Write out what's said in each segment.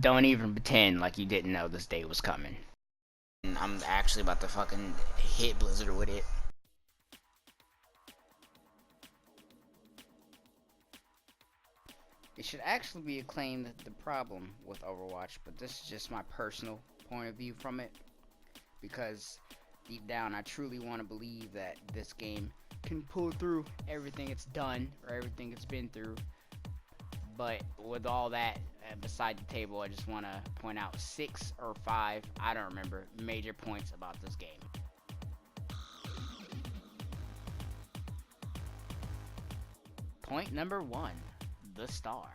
Don't even pretend like you didn't know this day was coming. I'm actually about to fucking hit Blizzard with it. It should actually be acclaimed the problem with Overwatch, but this is just my personal point of view from it. Because deep down, I truly want to believe that this game can pull through everything it's done or everything it's been through. But with all that beside the table, I just want to point out 6 or 5, I don't remember, major points about this game. Point number 1, the star.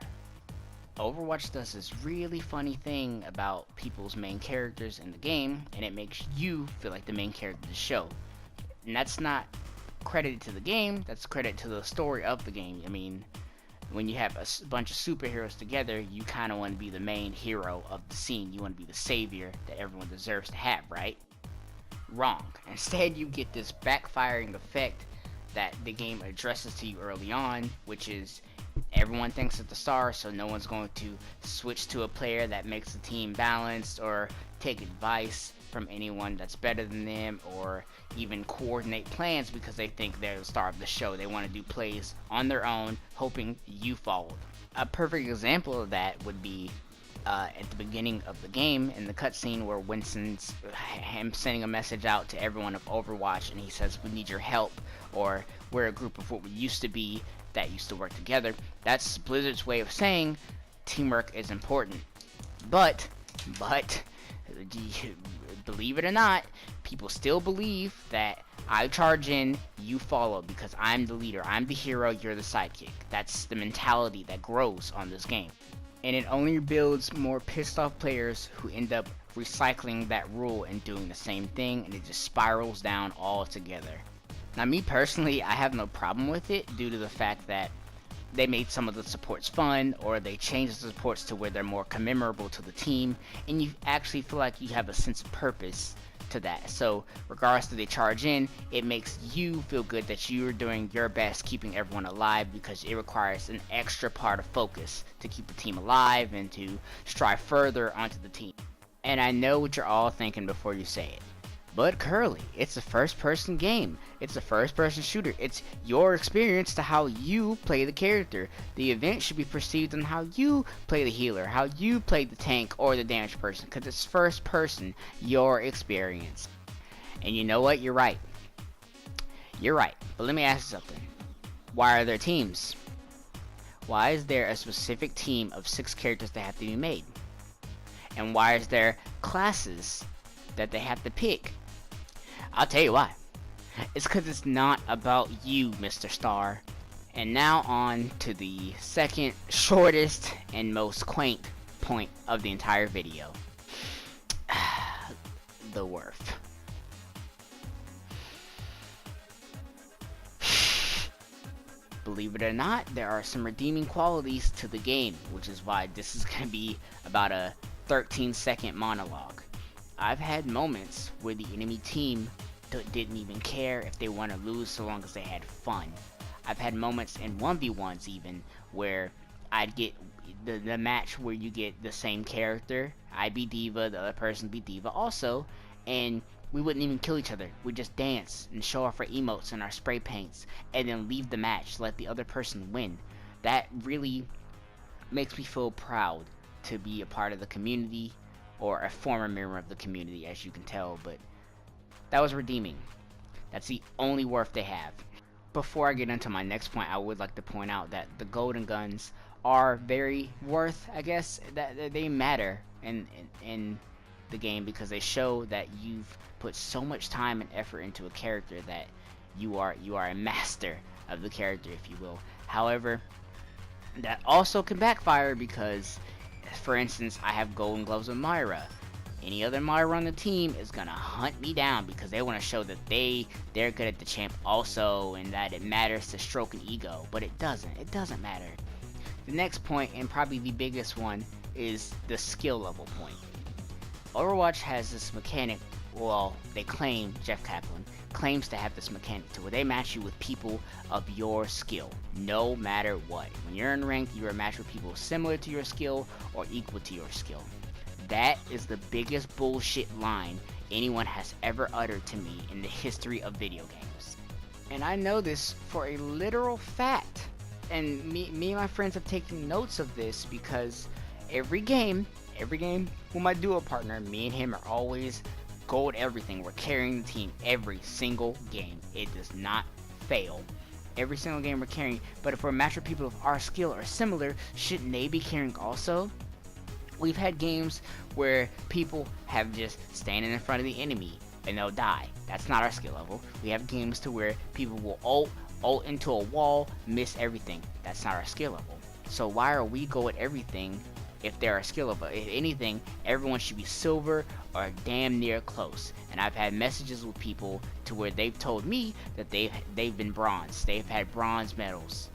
Overwatch does this really funny thing about people's main characters in the game, and it makes you feel like the main character of the show. And that's not credited to the game, that's credit to the story of the game. I mean, when you have a bunch of superheroes together, you kind of want to be the main hero of the scene. You want to be the savior that everyone deserves to have, right? Wrong. Instead, you get this backfiring effect that the game addresses to you early on, which is everyone thinks it's the star, so no one's going to switch to a player that makes the team balanced or take advice from anyone that's better than them, or even coordinate plans because they think they're the star of the show. They want to do plays on their own, hoping you follow them. A perfect example of that would be at the beginning of the game in the cutscene where Winston's him sending a message out to everyone of Overwatch, and he says, "We need your help," or "We're a group of what we used to be that used to work together." That's Blizzard's way of saying teamwork is important. But believe it or not, people still believe that I charge in, you follow, because I'm the leader, I'm the hero, you're the sidekick. That's the mentality that grows on this game. And it only builds more pissed off players who end up recycling that rule and doing the same thing, and it just spirals down altogether. Now, me personally, I have no problem with it due to the fact that they made some of the supports fun, or they changed the supports to where they're more commemorable to the team, and you actually feel like you have a sense of purpose to that. So regardless of they charge in, it makes you feel good that you're doing your best keeping everyone alive, because it requires an extra part of focus to keep the team alive and to strive further onto the team. And I know what you're all thinking before you say it. But Curly, it's a first-person game. It's a first-person shooter. It's your experience to how you play the character. The event should be perceived on how you play the healer, how you play the tank or the damage person, because it's first-person, your experience. And you know what? You're right. You're right. But let me ask you something. Why are there teams? Why is there a specific team of 6 characters that have to be made? And why is there classes that they have to pick? I'll tell you why. It's because it's not about you, Mr. Star. And now on to the second shortest and most quaint point of the entire video. The worth. Believe it or not, there are some redeeming qualities to the game, which is why this is going to be about a 13-second monologue. I've had moments where the enemy team didn't even care if they won or lose so long as they had fun. I've had moments in 1v1s even where I'd get the match where you get the same character. I'd be D.Va, the other person be D.Va also, and we wouldn't even kill each other. We'd just dance and show off our emotes and our spray paints and then leave the match, let the other person win. That really makes me feel proud to be a part of the community, or a former member of the community, as you can tell, but that was redeeming. That's the only worth they have. Before I get into my next point, I would like to point out that the golden guns are very worth, I guess, that they matter in the game, because they show that you've put so much time and effort into a character that you are a master of the character, if you will. However, that also can backfire because, for instance, I have golden gloves with Myra. Any other Myra on the team is gonna hunt me down because they want to show that they're good at the champ also, and that it matters to stroke an ego. But it doesn't matter. The next point, and probably the biggest one, is the skill level point. Overwatch has this mechanic, well, they claim, Jeff Kaplan claims to have this mechanic to where they match you with people of your skill. no matter what. When you're in ranked, you are matched with people similar to your skill or equal to your skill. That is the biggest bullshit line anyone has ever uttered to me in the history of video games. And I know this for a literal fact. And me and my friends have taken notes of this because every game with my duo partner, me and him are always gold everything. We're carrying the team every single game. It does not fail. Every single game we're carrying. But if we're matched with people of our skill or similar, shouldn't they be carrying also? We've had games where people have just standing in front of the enemy and they'll die. That's not our skill level. We have games to where people will ult into a wall, miss everything. That's not our skill level. So why are we go at everything if they're our skill level? If anything, everyone should be silver or damn near close. And I've had messages with people to where they've told me that they've been bronze. They've had bronze medals.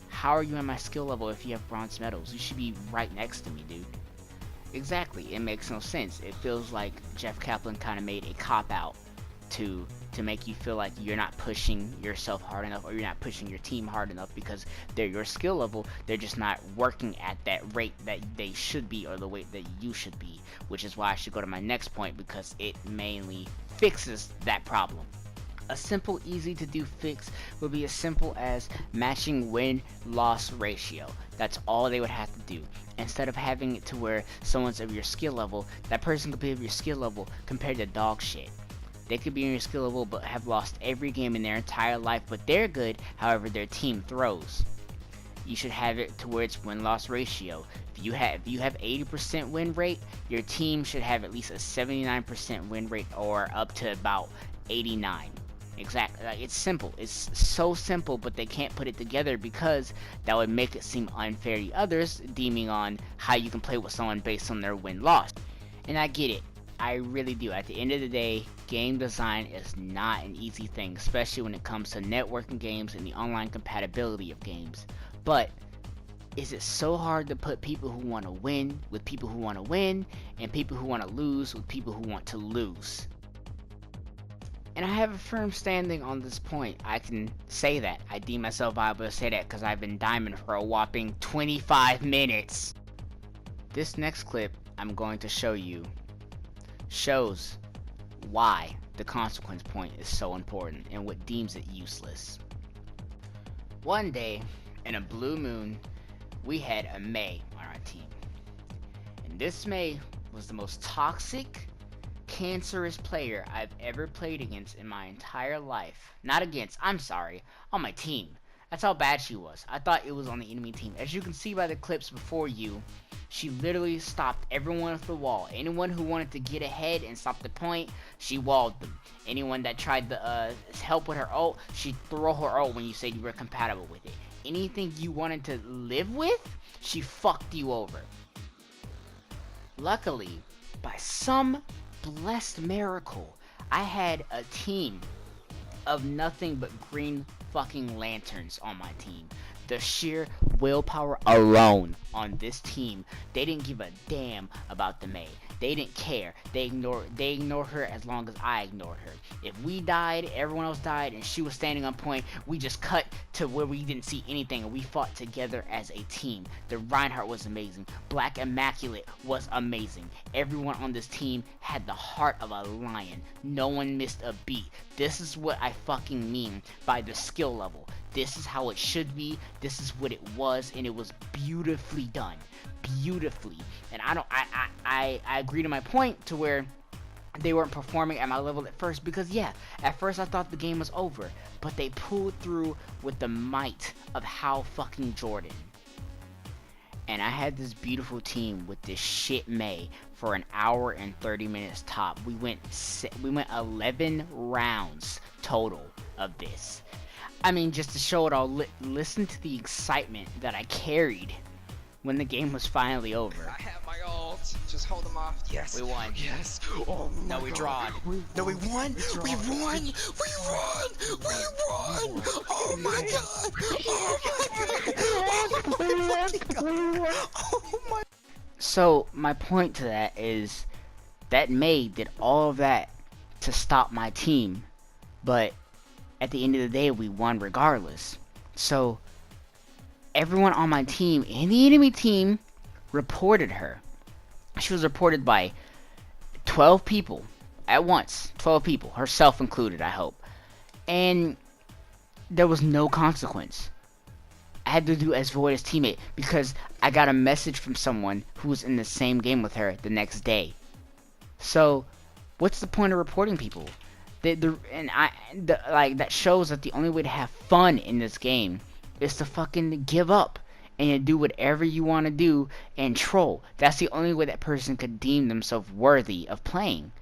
How are you at my skill level if you have bronze medals? You should be right next to me, dude. Exactly, it makes no sense. It feels like Jeff Kaplan kind of made a cop-out to make you feel like you're not pushing yourself hard enough, or you're not pushing your team hard enough because they're your skill level. They're just not working at that rate that they should be, or the way that you should be, which is why I should go to my next point, because it mainly fixes that problem. A simple, easy to do fix would be as simple as matching win-loss ratio. That's all they would have to do. Instead of having it to where someone's of your skill level, that person could be of your skill level compared to dog shit. They could be in your skill level but have lost every game in their entire life, but they're good, however their team throws. You should have it to where it's win-loss ratio. If you have 80% win rate, your team should have at least a 79% win rate, or up to about 89. Exactly. Like, it's simple. It's so simple, but they can't put it together because that would make it seem unfair to others, deeming on how you can play with someone based on their win-loss. And I get it. I really do. At the end of the day, game design is not an easy thing, especially when it comes to networking games and the online compatibility of games. But is it so hard to put people who want to win with people who want to win, and people who want to lose with people who want to lose? And I have a firm standing on this point. I can say that. I deem myself able to say that because I've been diamond for a whopping 25 minutes. This next clip I'm going to show you shows why the consequence point is so important and what deems it useless. One day, in a blue moon, we had a Mei on our team. And this Mei was the most toxic, cancerous player I've ever played against in my entire life. Not against, I'm sorry, on my team. That's how bad she was. I thought it was on the enemy team. As you can see by the clips before you, she literally stopped everyone with the wall. Anyone who wanted to get ahead and stop the point, she walled them. Anyone that tried to help with her ult, she'd throw her ult when you said you were compatible with it. Anything you wanted to live with, she fucked you over. Luckily, by some blessed miracle, I had a team of nothing but green fucking lanterns on my team. The sheer willpower alone on this team, they didn't give a damn about the Mei. They didn't care. They ignored her as long as I ignored her. If we died, everyone else died, and she was standing on point, we just cut to where we didn't see anything, and we fought together as a team. The Reinhardt was amazing. Black Immaculate was amazing. Everyone on this team had the heart of a lion. No one missed a beat. This is what I fucking mean by the skill level. This is how it should be. This is what it was, and it was beautifully done. Beautifully. And I agree to my point to where they weren't performing at my level at first, because yeah, at first I thought the game was over, but they pulled through with the might of How fucking Jordan. And I had this beautiful team with this shit Mei for an hour and 30 minutes top. We went 11 rounds total of this. I mean, just to show it all, listen to the excitement that I carried when the game was finally over. I have my ult. Just hold them off. Yes. We won. Yes. Oh my No, we God. drawed. No, we won. We won. We won. We won. Oh my God. Oh my God. Oh my. So my point to that is that Mei did all of that to stop my team, but at the end of the day, we won regardless. So everyone on my team and the enemy team reported her. She was reported by 12 people at once. 12 people, herself included, I hope. And there was no consequence. I had to do as void as teammate because I got a message from someone who was in the same game with her the next day. So, what's the point of reporting people? That shows that the only way to have fun in this game is to fucking give up and do whatever you want to do and troll. That's the only way that person could deem themselves worthy of playing.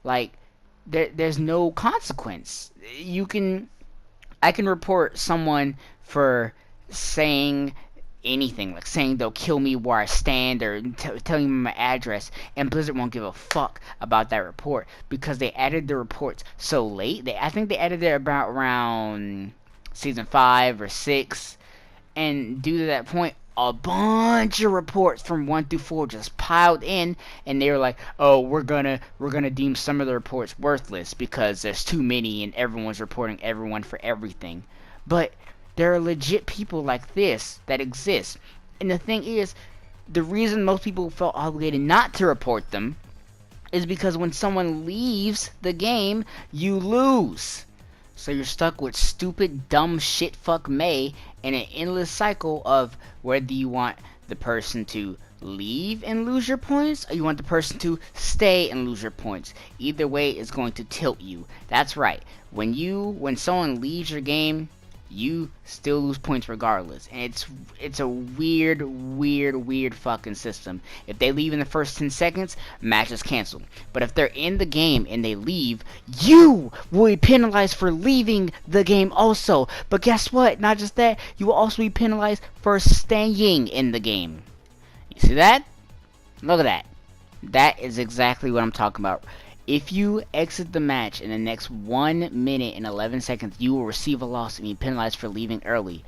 Like, there's no consequence. I can report someone for saying anything, like saying they'll kill me where I stand or telling me my address, and Blizzard won't give a fuck about that report because they added the reports so late. I think they added it about around season 5 or 6, and due to that point, a bunch of reports from 1 through 4 just piled in, and they were like, oh, we're gonna deem some of the reports worthless because there's too many and everyone's reporting everyone for everything. But there are legit people like this that exist. And the thing is, the reason most people felt obligated not to report them is because when someone leaves the game, you lose. So you're stuck with stupid, dumb shit fuck May in an endless cycle of whether you want the person to leave and lose your points or you want the person to stay and lose your points. Either way is going to tilt you. That's right. When someone leaves your game, you still lose points regardless. And it's a weird fucking system. If they leave in the first 10 seconds, match is canceled. But if they're in the game and they leave, you will be penalized for leaving the game also. But guess what? Not just that, you will also be penalized for staying in the game. You see that? Look at that. That is exactly what I'm talking about. If you exit the match in the next 1 minute and 11 seconds, you will receive a loss and be penalized for leaving early.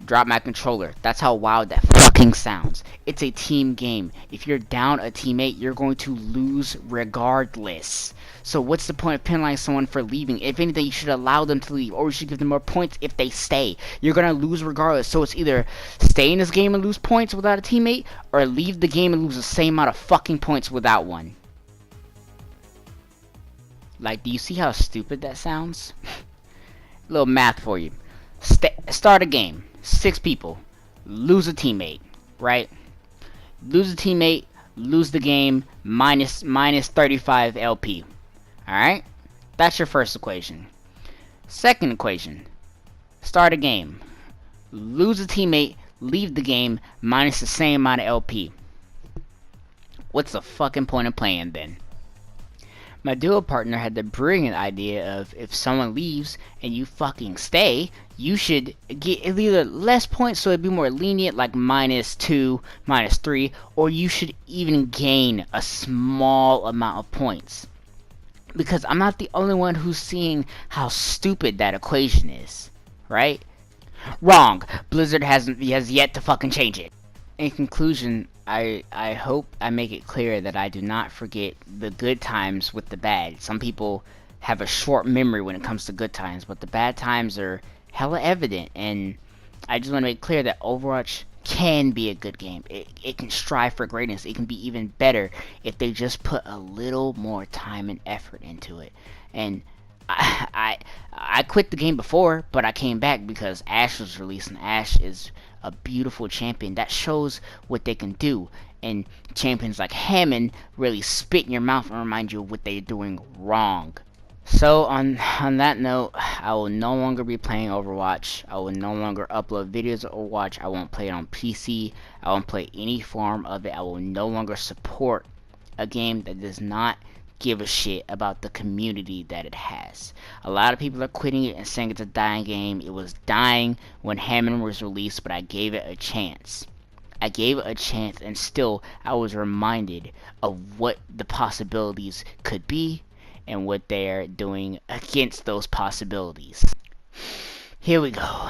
Drop my controller. That's how wild that fucking sounds. It's a team game. If you're down a teammate, you're going to lose regardless. So what's the point of penalizing someone for leaving? If anything, you should allow them to leave, or you should give them more points if they stay. You're gonna lose regardless. So it's either stay in this game and lose points without a teammate, or leave the game and lose the same amount of fucking points without one. Like, do you see how stupid that sounds? Little math for you. Start a game. 6 people. Lose a teammate. Right? Lose a teammate. Lose the game. Minus 35 LP. Alright? That's your first equation. Second equation. Start a game. Lose a teammate. Leave the game. Minus the same amount of LP. What's the fucking point of playing then? My duo partner had the brilliant idea of if someone leaves and you fucking stay, you should get either less points so it'd be more lenient, like -2, -3, or you should even gain a small amount of points. Because I'm not the only one who's seeing how stupid that equation is, right? Wrong. Blizzard has yet to fucking change it. In conclusion, I hope I make it clear that I do not forget the good times with the bad. Some people have a short memory when it comes to good times, but the bad times are hella evident, and I just want to make clear that Overwatch can be a good game. It can strive for greatness. It can be even better if they just put a little more time and effort into it. And I quit the game before, but I came back because Ashe was released, and Ashe is a beautiful champion that shows what they can do. And champions like Hammond really spit in your mouth and remind you of what they're doing wrong. So on that note, I will no longer be playing Overwatch. I will no longer upload videos of Overwatch. I won't play it on PC. I won't play any form of it. I will no longer support a game that does not give a shit about the community that it has. A lot of people are quitting it and saying it's a dying game. It was dying when Hammond was released, but I gave it a chance. I gave it a chance, and still I was reminded of what the possibilities could be and what they're doing against those possibilities. Here we go.